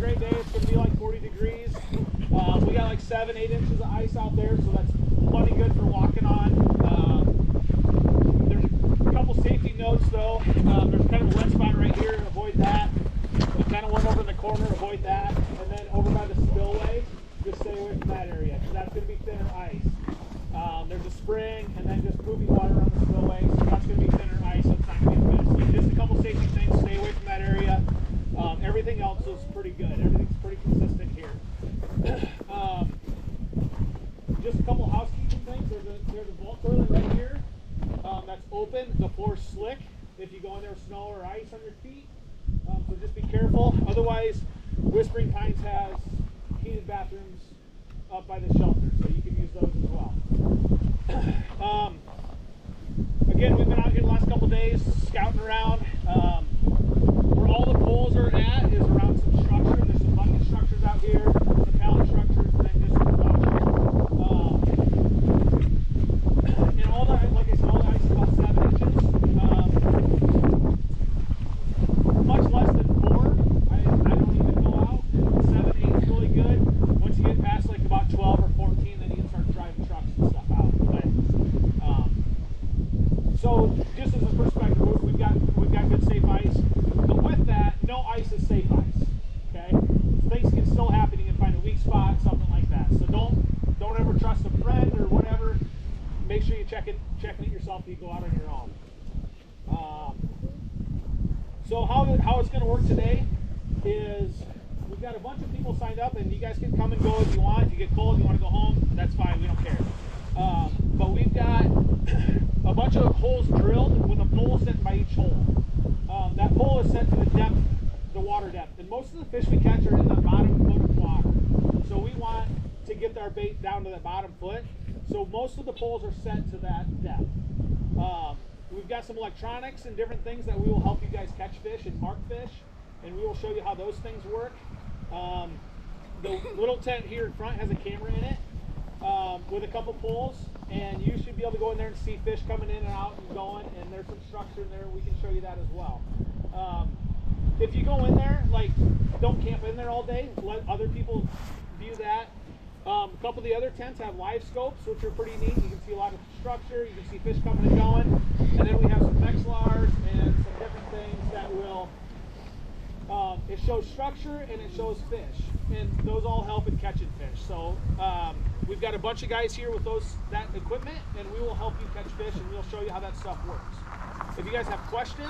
great day. It's going to be like 40 degrees. We got like 7-8 inches of ice out there, so that's plenty good for walking on. There's a couple safety notes though. There's kind of a wet spot right here. Avoid that. So kind of one over in the corner. Avoid that. And then over by the spillway, just stay away from that area because that's going to be thinner ice. There's a spring and then just moving water around the spillway, so that's going to be thinner ice, so it's not going to be good. So just a couple safety things, stay away from that area. Everything else is pretty good. Everything's pretty consistent here. Just a couple housekeeping things. There's a vault toilet right here that's open. The floor's slick if you go in there with snow or ice on your feet. So just be careful. Otherwise, Whispering Pines has heated bathrooms up by the shelter, so you can use those as well. Again, we've been out here the last couple days scouting around. Where all the poles are at is around some structure. There's some bucket structures out here, some pallet structures, and then just some structures. And all that, like I said, all the ice is about 7 inches. Much less than 4. I don't even go out. 7, 8 is really good. Once you get past like about 12 or 14, then you can start driving trucks and stuff out. But so just as a perspective, we've got good safe ice. But with that, no ice is safe ice. Okay, things can still happen. You can find a weak spot, something like that. So don't ever trust a friend or whatever. Make sure you checking it yourself before you go out on your own. So how it's going to work today is we've got a bunch of people signed up, and you guys can come and go if you want. If you get cold, you want to go home, that's fine. We don't care. But we've got a bunch of holes drilled with a pole set by each hole. That pole is set to the depth, the water depth, and most of the fish we catch are in the bottom foot of water. So we want to get our bait down to the bottom foot. So most of the poles are set to that depth. We've got some electronics and different things that we will help you guys catch fish and mark fish, and we will show you how those things work. The little tent here in front has a camera in it with a couple poles, and you should be able to go in there and see fish coming in and out and going, and there's some structure in there. We can show you that as well. If you go in there, like, don't camp in there all day. Let other people view that. A couple of the other tents have live scopes, which are pretty neat. You can see a lot of structure. You can see fish coming and going. And then we have some Vexilars and some different things that will, it shows structure and it shows fish. And those all help in catching fish. So we've got a bunch of guys here with that equipment, and we will help you catch fish, and we'll show you how that stuff works. If you guys have questions,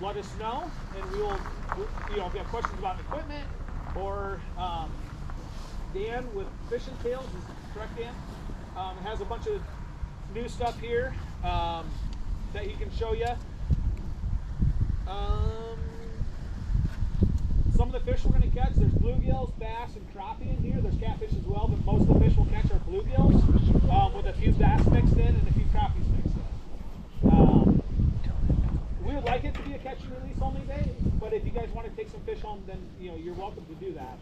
let us know, and we will, if you have questions about equipment, or Dan with Fishing Tales, is correct, Dan? Has a bunch of new stuff here that he can show you. Some of the fish we're going to catch, there's bluegills, bass, and crappie in here. There's catfish as well, but most of the fish we'll catch are bluegills with a few bass mixed in and a few crappies mixed in. We would like it to be a catch and release only day, but if you guys want to take some fish home, then you're welcome to do that.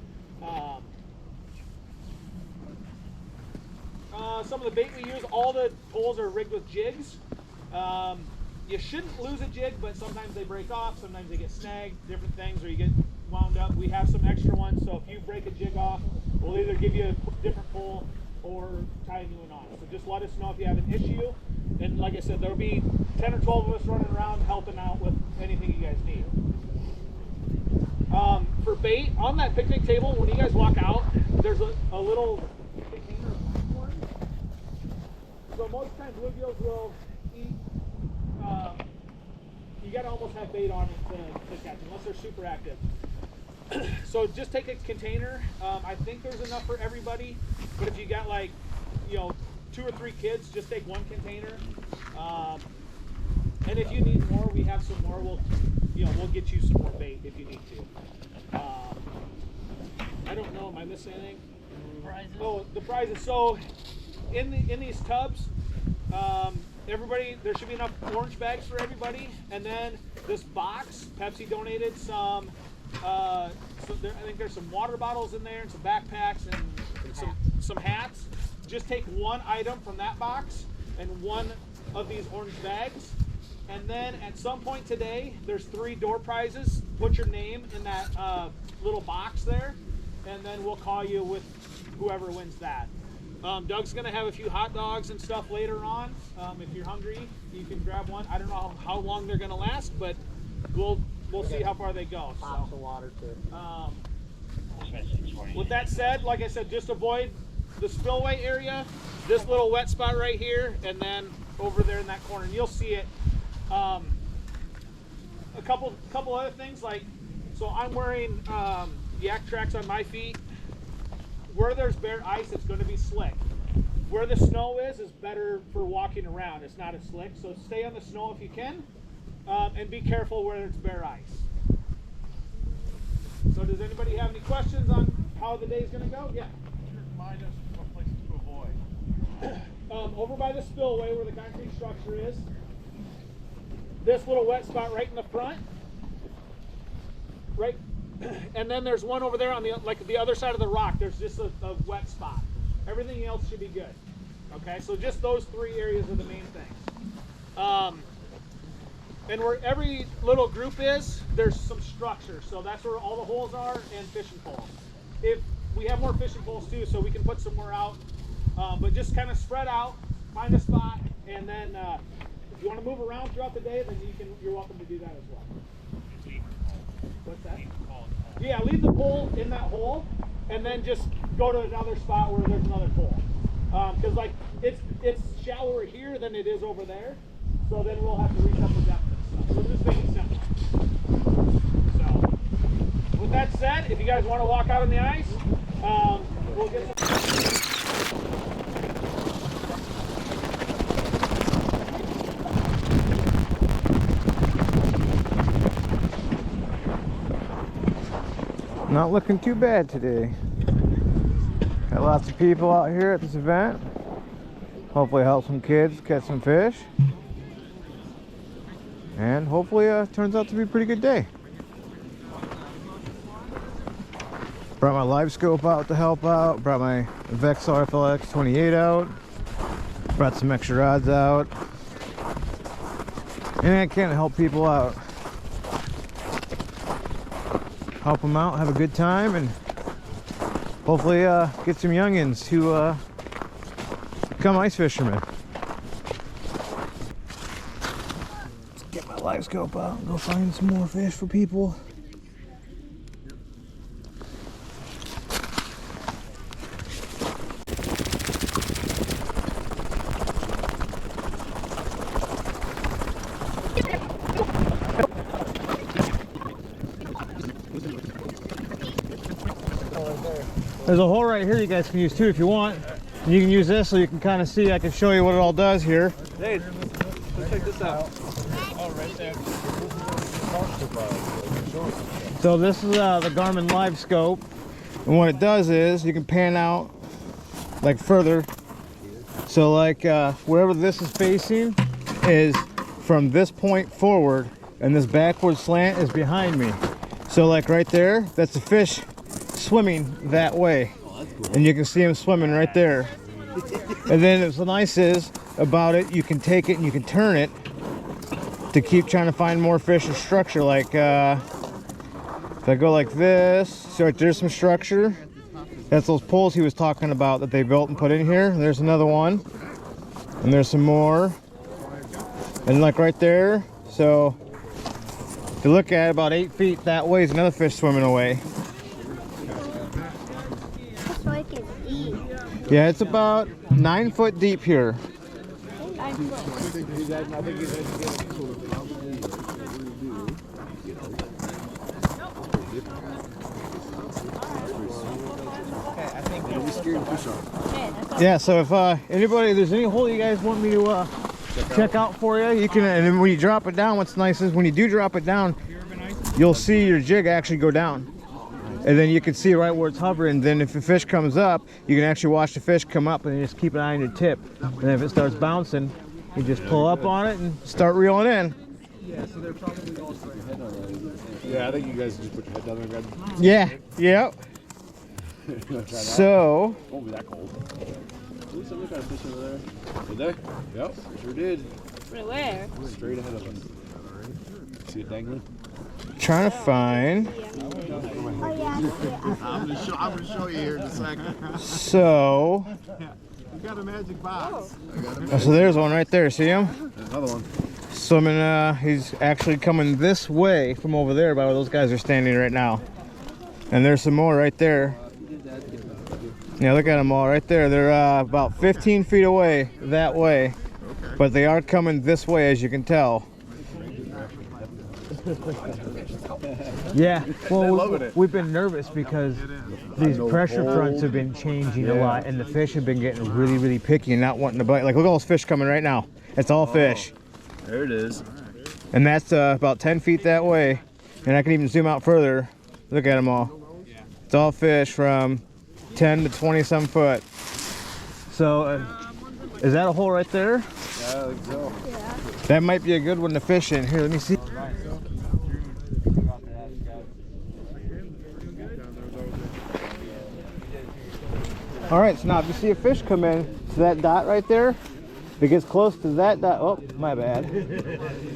Some of the bait we use, all the poles are rigged with jigs. You shouldn't lose a jig, but sometimes they break off, sometimes they get snagged, different things, or you get wound up. We have some extra ones, so if you break a jig off, we'll either give you a different pole or tie a new one on. So just let us know if you have an issue. And like I said, there'll be 10 or 12 of us running around helping out with anything you guys need. For bait, on that picnic table, when you guys walk out, there's a little container of popcorn. So most times bluegills will eat. You gotta almost have bait on it to catch, unless they're super active. So just take a container. I think there's enough for everybody, but if you got 2 or 3 kids, just take 1 container. And if you need more, we have some more. We'll get you some more bait if you need to. I don't know. Am I missing anything? Prizes. Oh, the prizes. So in these tubs, everybody, there should be enough orange bags for everybody. And then this box, Pepsi donated some. I think there's some water bottles in there and some backpacks and some hats. Just take 1 item from that box and 1 of these orange bags. And then at some point today, there's 3 door prizes. Put your name in that little box there, and then we'll call you with whoever wins that. Doug's gonna have a few hot dogs and stuff later on. If you're hungry, you can grab one. I don't know how long they're gonna last, but we'll see how far they go. Pops of water too. With that said, like I said, just avoid the spillway area, this little wet spot right here, and then over there in that corner, and you'll see it. A couple other things, like, so I'm wearing Yak tracks on my feet. Where there's bare ice, it's going to be slick. Where the snow is better for walking around. It's not as slick, so stay on the snow if you can, and be careful where it's bare ice. So does anybody have any questions on how the day's going to go? Yeah. Remind us what places to avoid. Over by the spillway where the concrete structure is. This little wet spot right in the front. Right. And then there's one over there on the other side of the rock. There's just a wet spot. Everything else should be good. Okay, so just those 3 areas are the main things. And where every little group is, there's some structure. So that's where all the holes are and fishing poles. If we have more fishing poles too, so we can put some more out. But just kind of spread out, find a spot, and then if you want to move around throughout the day, then you're welcome to do that as well. What's that? Yeah, leave the pole in that hole, and then just go to another spot where there's another pole. Because like it's shallower here than it is over there, so then we'll have to reach up the depth and stuff. So we're just making it simple. So with that said, if you guys want to walk out on the ice, we'll get some. Not looking too bad today. Got lots of people out here at this event. Hopefully help some kids catch some fish. And hopefully turns out to be a pretty good day. Brought my live scope out to help out. Brought my Vexar FLX 28 out. Brought some extra rods out. And I can't help people out. Help them out, have a good time, and hopefully get some youngins to become ice fishermen. Let's get my live scope out and go find some more fish for people. There's a hole right here you guys can use too if you want. And you can use this so you can kind of see. I can show you what it all does here. Hey, let's check this out. Oh, right there. So this is the Garmin Live Scope. And what it does is you can pan out like further. So like wherever this is facing is from this point forward, and this backward slant is behind me. So like right there, that's the fish swimming that way, and you can see him swimming right there. And then what's nice is about it, you can take it and you can turn it to keep trying to find more fish or structure. Like if I go like this, so right there's some structure. That's those poles he was talking about that they built and put in here. There's another one, and there's some more, and like right there. So if you look at it, about 8 feet that way is another fish swimming away. Yeah, it's about 9 foot deep here. Yeah, so if anybody, there's any hole you guys want me to check out for you, you can. And then when you drop it down, what's nice is when you do drop it down, you'll see your jig actually go down. And then you can see right where it's hovering. Then if the fish comes up, you can actually watch the fish come up, and you just keep an eye on your tip. And if it starts bouncing, you just pull up on it and start reeling in. Yeah, so they're probably all straight. Yeah, I think you guys just put your head down there and grab them. Yeah, yep. So. Won't be that cold. Ooh, somebody got a fish over there. Did they? Yep, sure did. Where? Straight ahead of us. See it dangling? Trying to find. I'm gonna show you here in a second. So, You got a magic box. so there's one right there. See him? Another one. Swimming. He's actually coming this way from over there by where those guys are standing right now. And there's some more right there. Yeah, look at them all right there. They're about 15 feet away that way, but they are coming this way, as you can tell. Yeah, well, we've been nervous because these pressure fronts have been changing a lot, and the fish have been getting really, really picky and not wanting to bite. Like, look at all those fish coming right now. It's all fish. There it is. And that's about 10 feet that way. And I can even zoom out further. Look at them all. It's all fish from 10 to 20 some foot. So, is that a hole right there? Yeah, I think so. That might be a good one to fish in. Here, let me see. All right, so now if you see a fish come in to that dot right there, if it gets close to that dot, oh, my bad,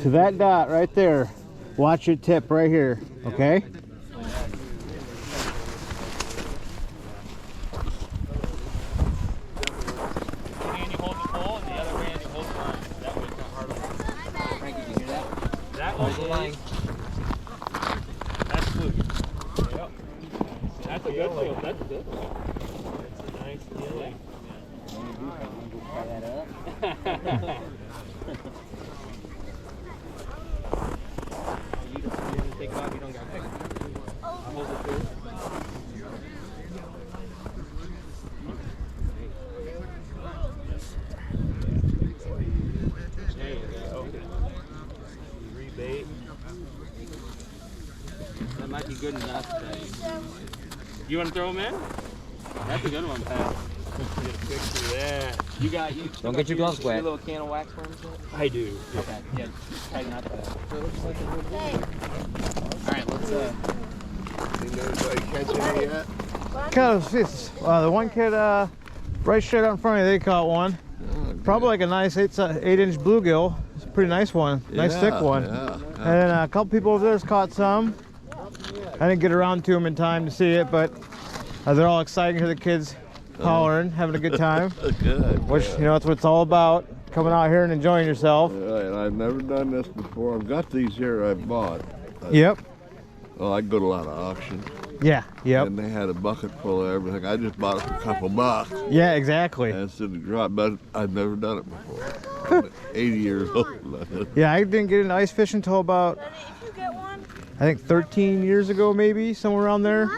to that dot right there, watch your tip right here, okay? Hand you hold the pole, and the other hand you hold the line. That way it's not hard to Frankie, did you hear that? That was the line. That's fluke. Yep. That's a good fluke. That's a good one. That's a nice feeling. You don't take off, you don't got it. Hold it through. There you go. Rebait. That might be good enough. You want to throw them in? That's a good one, Pat. Get a picture of that. You got you. Don't get your gloves wet. A little can of wax for him. I do. Okay. Yeah. Try not to. All right, let's Did anybody catch any yet? Kind of, the one kid right straight out in front of you, they caught one. Probably like a nice 8-inch bluegill. It's a pretty nice one, nice thick one. And then a couple people over there's caught some. I didn't get around to them in time to see it, but they're all excited to hear the kids hollering, having a good time. Good. Which, you know, that's what it's all about, coming out here and enjoying yourself. And I've never done this before. I've got these here I bought. Yep. Well, I go to a lot of auctions. Yeah, yep. And they had a bucket full of everything. I just bought it for a couple bucks. Yeah, exactly. And it's in the drop, but I've never done it before. I'm 80 years old. Yeah, I didn't get into ice fishing until about, I think 13 years ago, maybe, somewhere around there.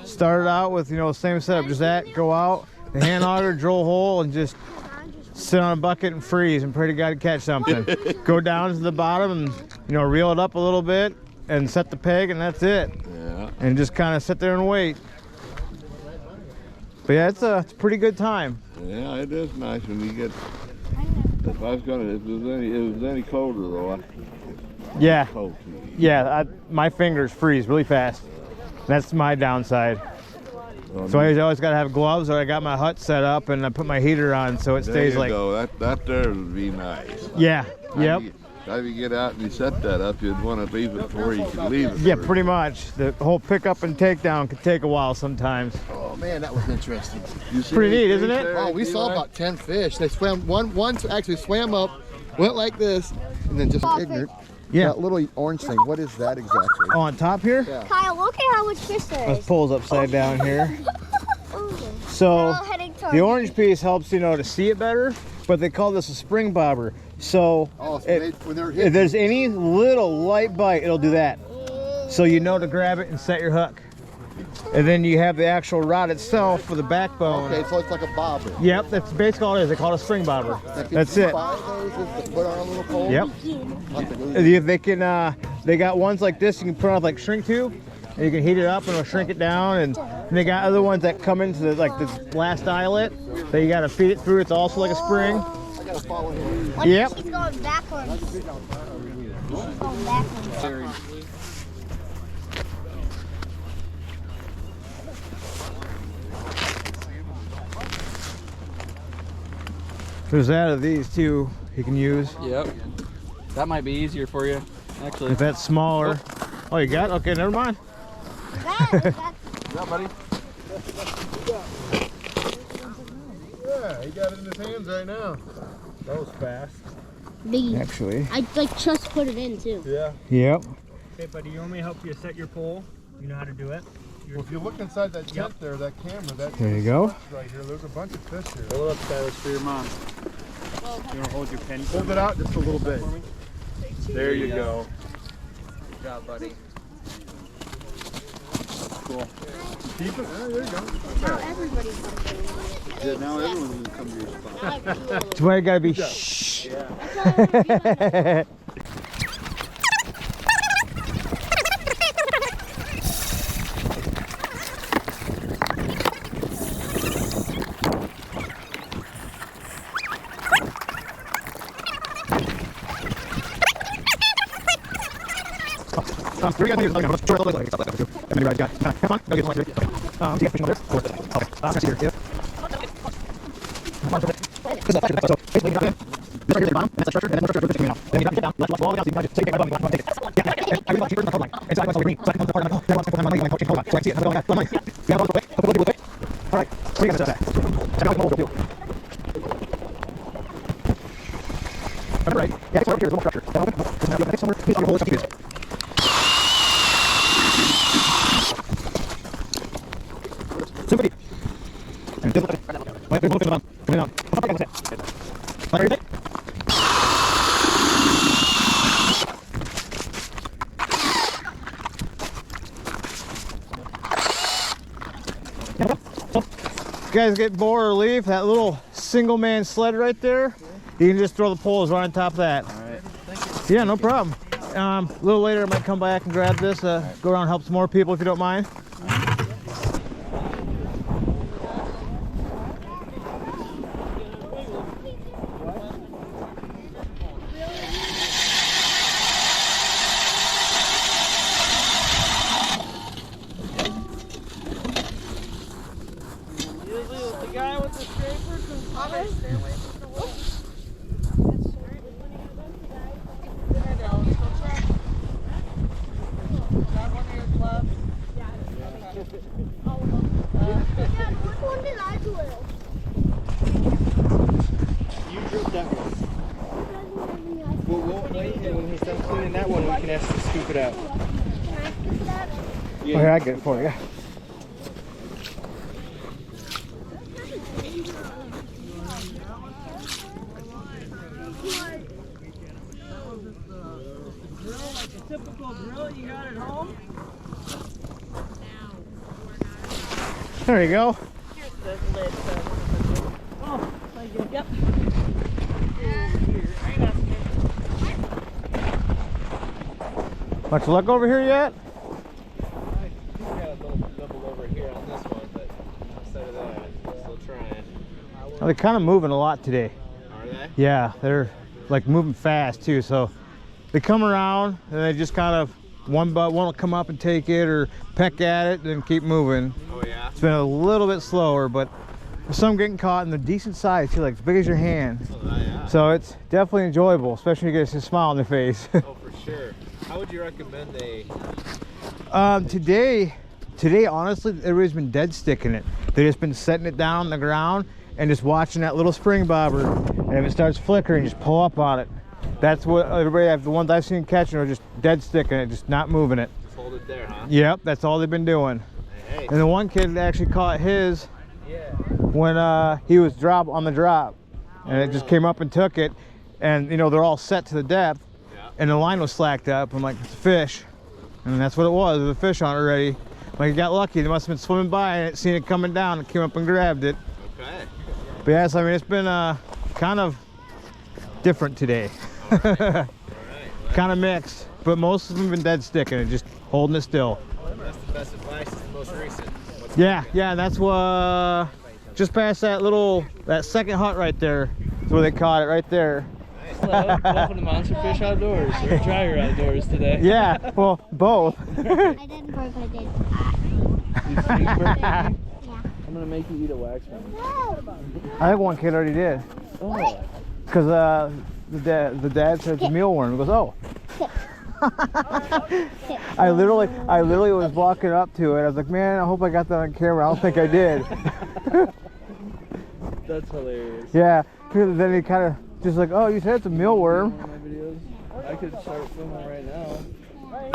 Started out with, you know, same setup, just that, go out, the hand auger, drill a hole, and just sit on a bucket and freeze and pray to God to catch something. Go down to the bottom and, you know, reel it up a little bit and set the peg, and that's it. Yeah. And just kind of sit there and wait. But yeah, it's a pretty good time. Yeah, it is nice when you get. If I was gonna, if it was any colder though, Yeah, cold. yeah. My fingers freeze really fast. That's my downside. So I always got to have gloves, or I got my hut set up and I put my heater on so it There stays you like. go. That there would be nice. Yeah. Yep. If you get out and you set that up, you'd want to leave it before you could leave it. Yeah, pretty much. The whole pickup and takedown could take a while sometimes. Oh man, that was interesting. You see Pretty any neat, isn't fish it? there, Oh, we saw Eli? about 10 fish. They swam, one actually swam up, went like this, and then just ignorant. Yeah. That little orange thing, what is that exactly? Oh, on top here? Yeah. Kyle, look at how much fish there Let's is. pull upside down here. So We're all heading towards the orange piece helps, you know, to see it better, but they call this a spring bobber. So Oh, so when they're if hitting, there's any little light bite, it'll do that. So you know to grab it and set your hook. And then you have the actual rod itself for the backbone. okay, so it's like a bobber. Yep, that's basically all it is. They call it a spring bobber. That's it. 5 days to put on a little pole. Yep. They can. They got ones like this you can put on like shrink tube, and you can heat it up and it'll shrink it down. And they got other ones that come into the, like this last eyelet that you got to feed it through. It's also like a spring. I gotta follow him. Yep. He's going backwards. He's going backwards. There's that of these too you can use. Yep. That might be easier for you, actually. If that's smaller. Oh, you got? Okay, never mind. That, up, buddy? Yeah, he got it in his hands right now. That was fast. Biggie. Actually. I like just put it in too. Yeah. Yep. Hey buddy, you want me to help you set your pole? You know how to do it? Well, if you look inside that tent there, that camera, that There you go. right here, there's a bunch of fish here. Hold it up, Silas, for your mom. You want to hold your pen? Hold it out just a little bit. There you go. Good job, buddy. Keep it. There you go. Now everybody's doing it. Yeah, now everyone's gonna come to your spot. That's why you gotta be shh. That's why I wanna be like, Here we go. Come on, go get one. Do you have fishing over there? Okay. I see here. This is a factor. So basically, you got in. This right here is the bottom, and that's the structure, and then more structure with the down. Then you get down, let all the way down, so you can just take it right above, you want to take it. Yeah, I really want cheaper than the line. And so I went all green, so I can go to the part, I'm like, oh, that wants to put my money, like, hold on. So I can see it, I'm going, come on, money. You have all the way, put the wood away. All right, so you got this, check out the mold, too. Remember, right? Yeah, it's right here, there's a little structure. That open, doesn't have to open somewhere, please, all your whole stuff you use. Super deep. And just look at it. Wait, there's a little fish on. Come in on. How far can I get? Like everything? You guys get bored or leave, that little single man sled right there, you can just throw the poles right on top of that. All right. Thank you. Yeah, no problem. A little later I might come back and grab this, go around and help some more people if you don't mind. Okay, I get it for you. Typical grill you got at home? There you go. Oh, thank you. Yep. Much luck over here yet? Got a little double over here on this one, but outside of that, still trying. Well, they're kind of moving a lot today. Are they? Yeah, they're like moving fast too. So they come around and they just kind of one will come up and take it or peck at it and then keep moving. Oh yeah. It's been a little bit slower, but some getting caught and they're decent size too, like as big as your hand. Oh yeah. So it's definitely enjoyable, especially when you get a smile on their face. Oh for sure. How would you recommend they? Today, honestly, everybody's been dead sticking it. They've just been setting it down on the ground and just watching that little spring bobber. And if it starts flickering, just pull up on it. That's what everybody, the ones I've seen catching are just dead sticking it, just not moving it. Just hold it there, huh? Yep, that's all they've been doing. Hey. And the one kid actually caught his when he was on the drop. And it just came up and took it. And, you know, they're all set to the depth. Yeah. And the line was slacked up. I'm like, it's a fish. And that's what it was. There's a fish on it already. Like, it got lucky. They must have been swimming by and it seen it coming down and came up and grabbed it. Okay. But yes, I mean, it's been kind of different today. All right. Kind of mixed. But most of them have been dead sticking it, just holding it still. That's the best advice. It's the most recent. Yeah, and that's what, just past that second hut right there. That's where they caught it, right there. Hello, welcome to Monster Fish Outdoors. Or Dryer Outdoors today. Yeah, well, both. I didn't burp, I did. Yeah. I'm gonna make you eat a wax one. I think one kid already did. Oh. Because the dad said it's a mealworm. He goes, oh. I literally was walking up to it. I was like, man, I hope I got that on camera. I don't think I did. That's hilarious. Yeah. Then he kind of just like, oh, you said it's a mealworm. My videos. I could start filming right now.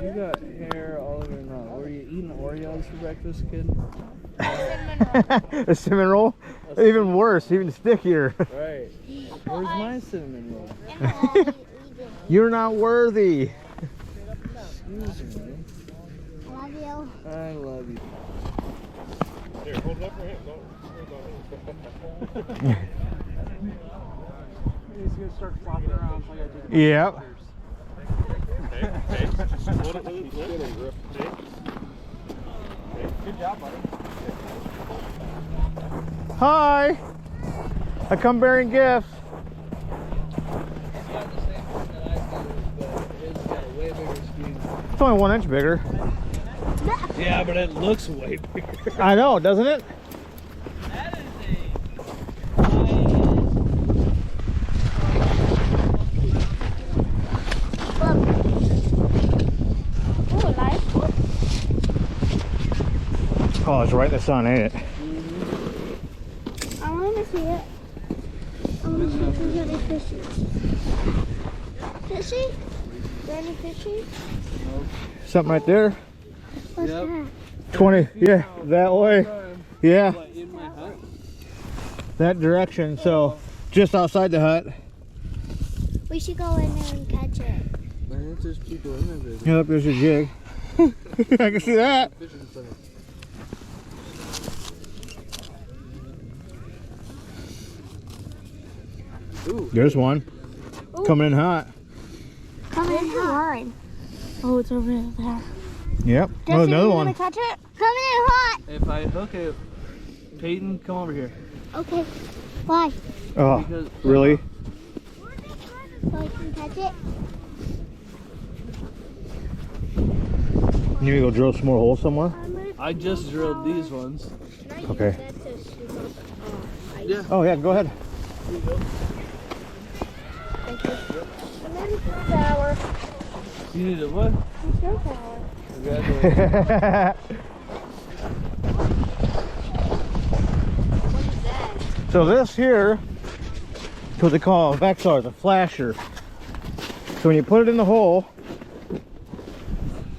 You got hair all over your mouth. Were you eating Oreos for breakfast, kid? A cinnamon roll? Even worse, even stickier. Right. Where's my cinnamon roll? You're not worthy. Excuse me. Love you. I love you. Here, hold it up for him. No. He's gonna start flopping around. So I gotta take Yep. Hey, hold it, Hey. Good job, buddy. Hi. I come bearing gifts. It's got the same thing that I do, but his got a way bigger screen. It's only 1 inch bigger. Yeah, but it looks way bigger. I know, doesn't it? That is Oh, nice. Oh, it's right in the sun, ain't it? I want to see it. I want to see if there's any fishies. Fishy? Is there any fishies? Something right there. What's Yep. that? 20. Yeah, that way. Yeah, What, in my hut? that direction. So, just outside the hut. We should go in there and catch it. I think there's people in there, baby. Yeah, look, there's your jig. I can see that. Fishing center. Ooh. There's one. Coming in hot. Come in hot. Oh, it's over there. Yep. Oh, Jesse, another you one. wanna catch it? Come in hot. If I hook it, Peyton, come over here. Okay. Why? Oh, Because really? So I can catch it? You need to go drill some more holes somewhere? I just drilled these ones. Okay. Yeah. Oh, yeah, go ahead. Shower. You need a what? Snow shower. So this here is what they call a Vexar, it's a flasher. So when you put it in the hole,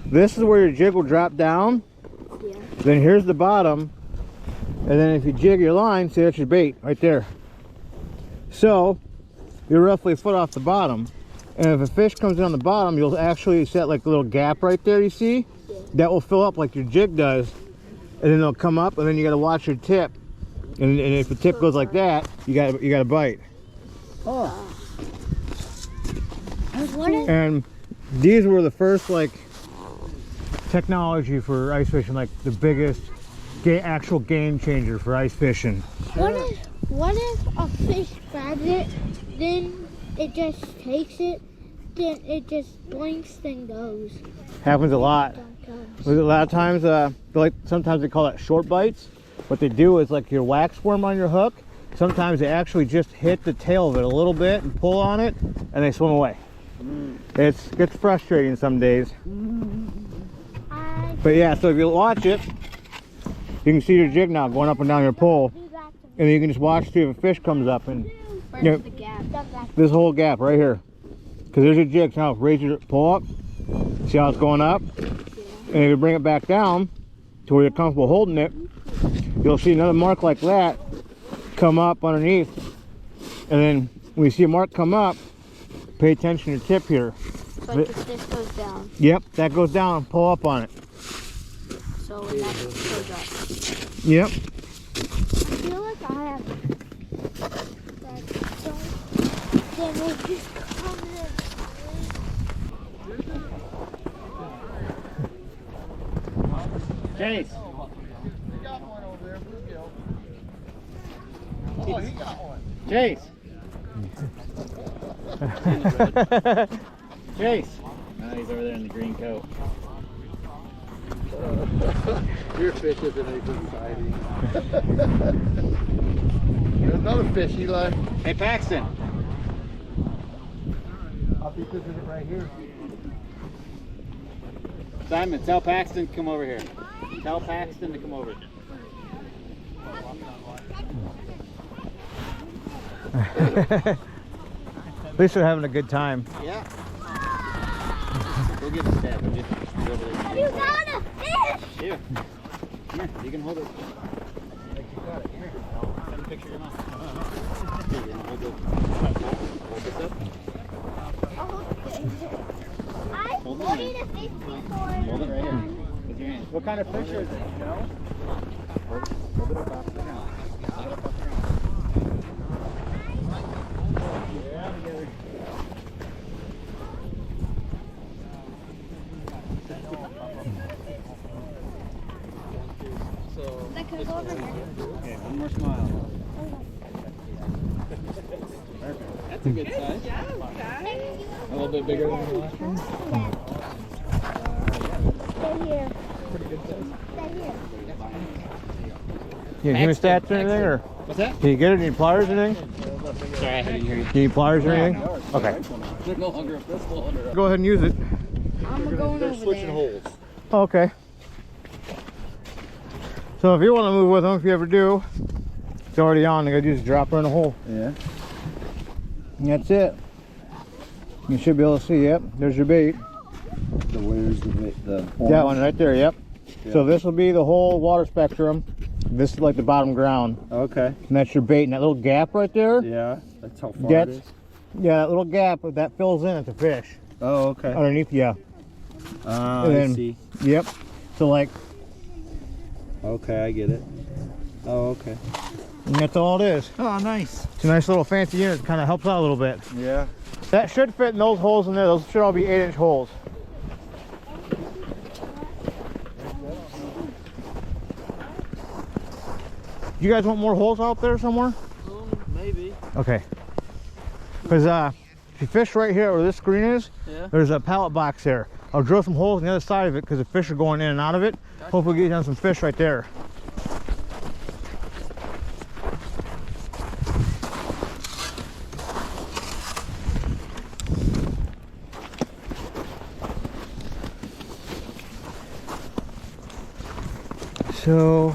this is where your jig will drop down. Yeah. Then here's the bottom. And then if you jig your line, see, that's your bait right there. So you're roughly a foot off the bottom. And if a fish comes in on the bottom, you'll actually set like a little gap right there, you see? That will fill up like your jig does. And then they'll come up, and then you gotta watch your tip. And if the tip goes like that, you gotta bite. What is And these were the first like technology for ice fishing, like the biggest actual game changer for ice fishing. what if a fish grabs it, then it just takes it, then it just blinks and goes. Happens a lot. A lot of times, sometimes they call that short bites. What they do is like your wax worm on your hook. Sometimes they actually just hit the tail of it a little bit and pull on it, and they swim away. It gets frustrating some days. But yeah, so if you watch it, you can see your jig now going up and down your pole, and then you can just watch, see if a fish comes up, and you know, this whole gap right here, because there's your jig. Now raise your pole up, see how it's going up, and if you bring it back down to where you're comfortable holding it, you'll see another mark like that come up underneath. And then when you see a mark come up, pay attention to your tip here. Like if this goes down, Yep, that goes down, pull up on it. so when that goes up. Yep. I feel like I have that don't then it just comes in. Chase. Oh, he got one. Chase. Chase. He's over there in the green coat. Your fish isn't even exciting. There's another fish, Eli. Hey, Paxton. I'll be fishing it right here. Simon, tell Paxton to come over here. Tell Paxton to come over. At least they're having a good time. Yeah. Go get a stab, would you? Go over there. You got a fish! Here. Here, you can hold it. Like you got it. Here. Send a picture of your mom. Here, I'll go. Hold this up. I've wanted a fish before. Hold it right here. With your hand. What kind of fish is it? You know? Hold it up off the ground. Hold it up off the ground. Yeah, together. That could go over here. Okay, one more smile. Perfect. That's a good size. A little bit bigger than the last one. Stay here. Pretty good size. Stay here. You give me stats or anything, or What's that? can you get it? Need pliers or anything? Sorry, I didn't hear you. You need pliers or anything? Okay. They're no longer a pistol holder. Go ahead and use it. I'm going over Switching there. holes. Okay. So if you want to move with them, if you ever do, it's already on. You gotta just drop her in a hole. Yeah. And that's it. You should be able to see. Yep. There's your bait. The where's the That one right there. Yep. So this will be the whole water spectrum. This is like the bottom ground, Okay. and that's your bait. And that little gap right there. Yeah. That's how far That's it is. yeah. That little gap that fills in. It's a fish Oh, okay. underneath. Yeah. Ah, And I then- see. Yep. So like, Okay, I get it. Oh, okay. and that's all it is. Oh, nice. It's a nice little fancy unit. It kind of helps out a little bit. Yeah. That should fit in those holes in there. Those should all be 8-inch holes. You guys want more holes out there somewhere? Maybe. Okay. Because if you fish right here where this screen is, Yeah. there's a pallet box there. I'll drill some holes on the other side of it because the fish are going in and out of it. Hopefully get down some fish right there. So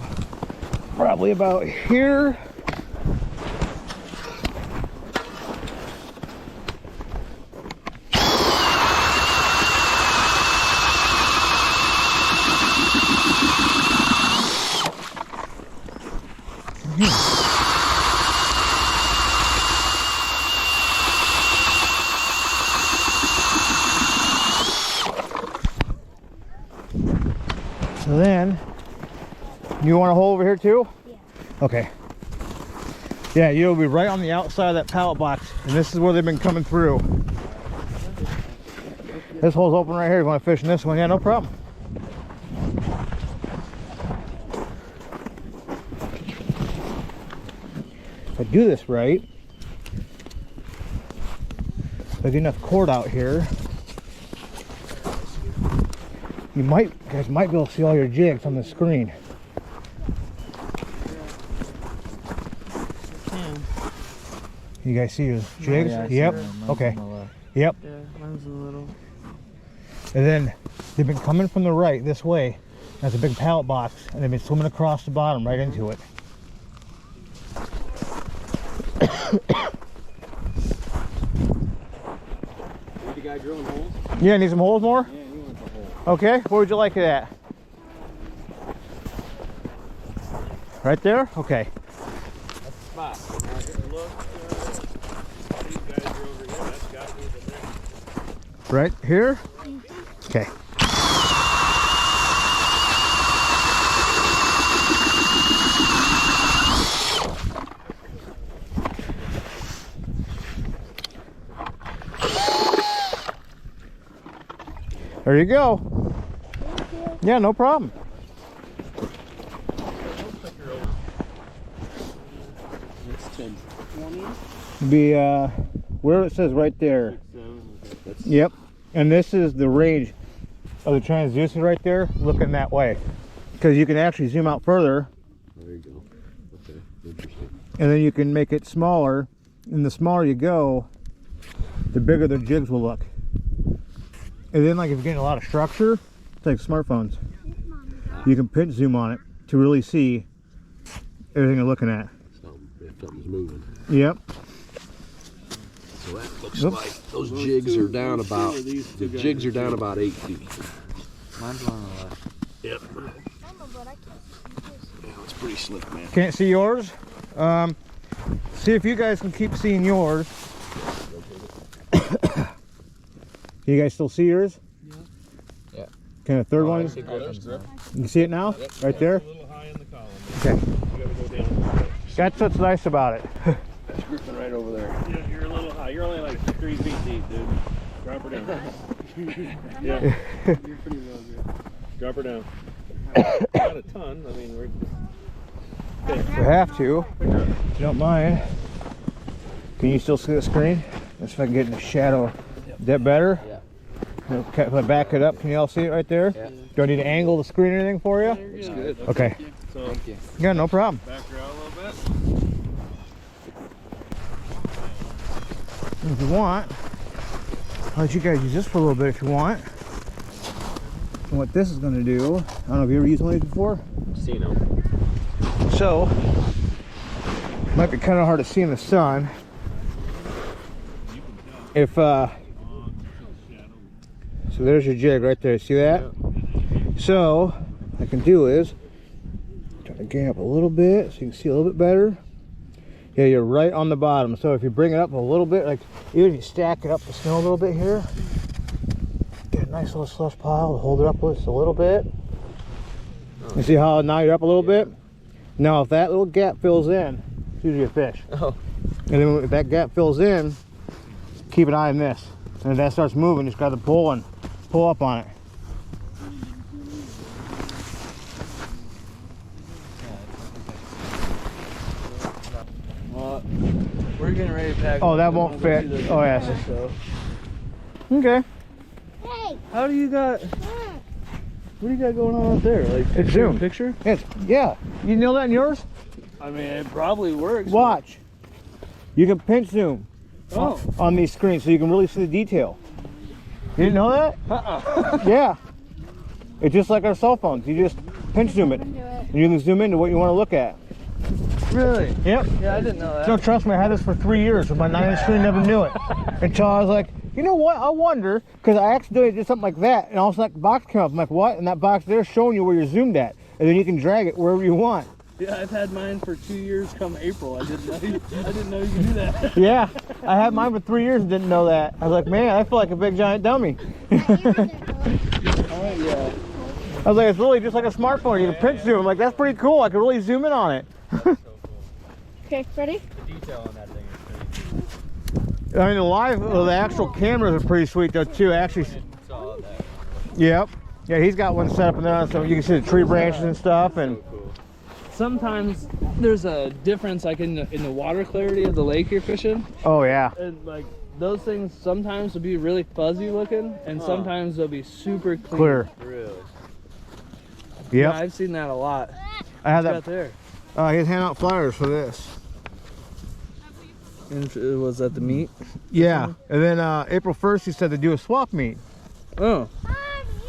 probably about here. So then, you want a hole over here too? Yeah. Okay. Yeah, you'll be right on the outside of that pallet box, and this is where they've been coming through. This hole's open right here. You want to fish in this one? Yeah, no problem. If I do this right, if I get enough cord out here, you guys might be able to see all your jigs on the screen. You guys see your jigs? yeah, I see Yep. her. Mine's Okay. on the left. Yep. Yeah, mine's a little. And then they've been coming from the right this way. That's a big pallet box, and they've been swimming across the bottom right into it. Need the guy drilling holes? Yeah, need some holes more? Yeah, he wants a hole. Okay, where would you like it at? Right there? Okay. Spot. Right here? Okay. There you go. Yeah, no problem. Be where it says right there. Yep. And this is the range of the transducer right there, looking that way. Because you can actually zoom out further. There you go. Okay, interesting. And then you can make it smaller. And the smaller you go, the bigger the jigs will look. And then like if you're getting a lot of structure, it's like smartphones. You can pinch zoom on it to really see everything you're looking at. If something's moving. Yep. So that looks Oops. like those jigs are down about, the jigs are down about 8 feet. Mine's on the left. Yep. Yeah, it's pretty slick, man. Can't see yours? See if you guys can keep seeing yours. Can you guys still see yours? Yeah. Can a third Oh, one? I see Griffin's now. You can see it now? Yep. Right there? A little high in the column. Okay. You gotta go down. That's what's nice about it. That's Griffin right over there. Yeah, you're a little high. You're only like 3 feet deep, dude. Drop her down. Yeah. You're pretty low, dude. Drop her down. Not a ton. I mean, we're. We have to, if you don't mind. Can you still see the screen? Let's see if I can get in the shadow. Is that better? Yeah. Okay, if I back it up, can you all see it right there? Yeah. Do I need to angle the screen or anything for you? Looks good. Okay. So, Thank you. Yeah, no problem. back her out a little bit. If you want, I'll let you guys use this for a little bit if you want. And what this is going to do, I don't know if you ever used one of these before? See them. So, might be kind of hard to see in the sun. If, so there's your jig right there, see that? So, what I can do is, try to gain up a little bit so you can see a little bit better. Yeah, you're right on the bottom. So if you bring it up a little bit, like even if you stack it up the snow a little bit here, get a nice little slush pile to hold it up just a little bit. You see how now you're up a little bit? Now if that little gap fills in, it's usually a fish. Oh. And then if that gap fills in, keep an eye on this. And if that starts moving, just grab the pole and pull up on it. Well, we're getting ready to pack. Oh, that up. won't I'm gonna go fit. see this Oh, yeah. tomorrow, so. Okay. Hey, How do you got? look. What do you got going on up there? Like It's zoom. picture? Yeah. You know that in yours? I mean, it probably works. Watch. You can pinch zoom Oh. on these screens so you can really see the detail. You didn't know that? Yeah. It's just like our cell phones. You just pinch zoom it. And you can zoom into what you want to look at. Really? Yep. Yeah, I didn't know that. So trust me, I had this for 3 years with my 9-inch screen, never knew it. Until I was like, you know what, I wonder, because I accidentally did something like that, and all of a sudden that box came up. I'm like, what? And that box there showing you where you're zoomed at. And then you can drag it wherever you want. Yeah, I've had mine for 2 years come April. I didn't know you could do that. Yeah, I had mine for 3 years and didn't know that. I was like, man, I feel like a big giant dummy. Yeah. I was like, it's really just like a smartphone. You can pinch zoom. I'm like, that's pretty cool. I can really zoom in on it. Okay, ready? The detail on that thing is crazy. I mean, the actual cameras are pretty sweet though too. Actually, Saw that. yep. Yeah, he's got one set up in there, so you can see the tree branches and stuff. And Sometimes there's a difference, like in the water clarity of the lake you're fishing, oh yeah, and like those things sometimes will be really fuzzy looking, and sometimes they'll be super clear. Really? Yeah, Yep. I've seen that a lot. I had Right that. there. He's handing out flyers for this. And was that the meet? Yeah, and then April 1st he said to do a swap meet Oh,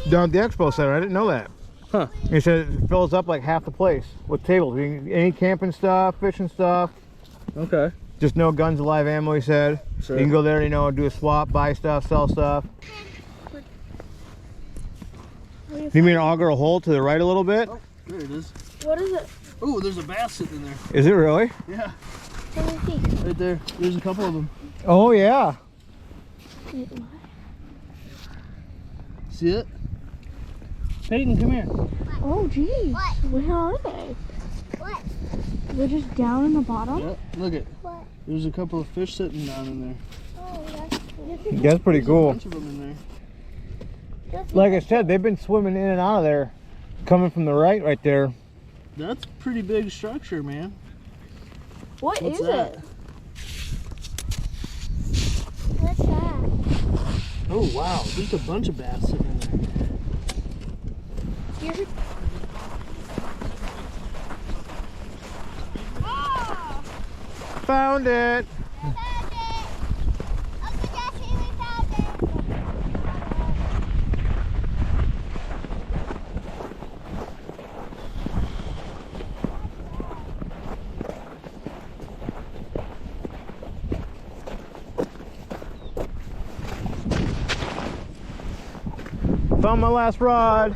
down at the expo center. I didn't know that. Huh. He said it fills up like half the place with tables. You can, any camping stuff, fishing stuff. okay. Just no guns and live ammo, he said. Sure. You can go there, you know, do a swap, buy stuff, sell stuff. You mean auger a hole to the right a little bit? There it is. What is it? Oh, there's a bass sitting in there. Is it really? Yeah, Let me see. right there. There's a couple of them. Oh yeah. See it? Peyton, come here. Oh, geez. Where are they? What? They're just down in the bottom? Yep. Look at. What? There's a couple of fish sitting down in there. Oh, that's cool. That's pretty There's a cool. bunch of them in there. Like I said, they've been swimming in and out of there, coming from the right there. That's a pretty big structure, man. What's What's that? it? What's that? Oh wow, there's a bunch of bass sitting in there. Here's Oh! Found it. Found my last rod.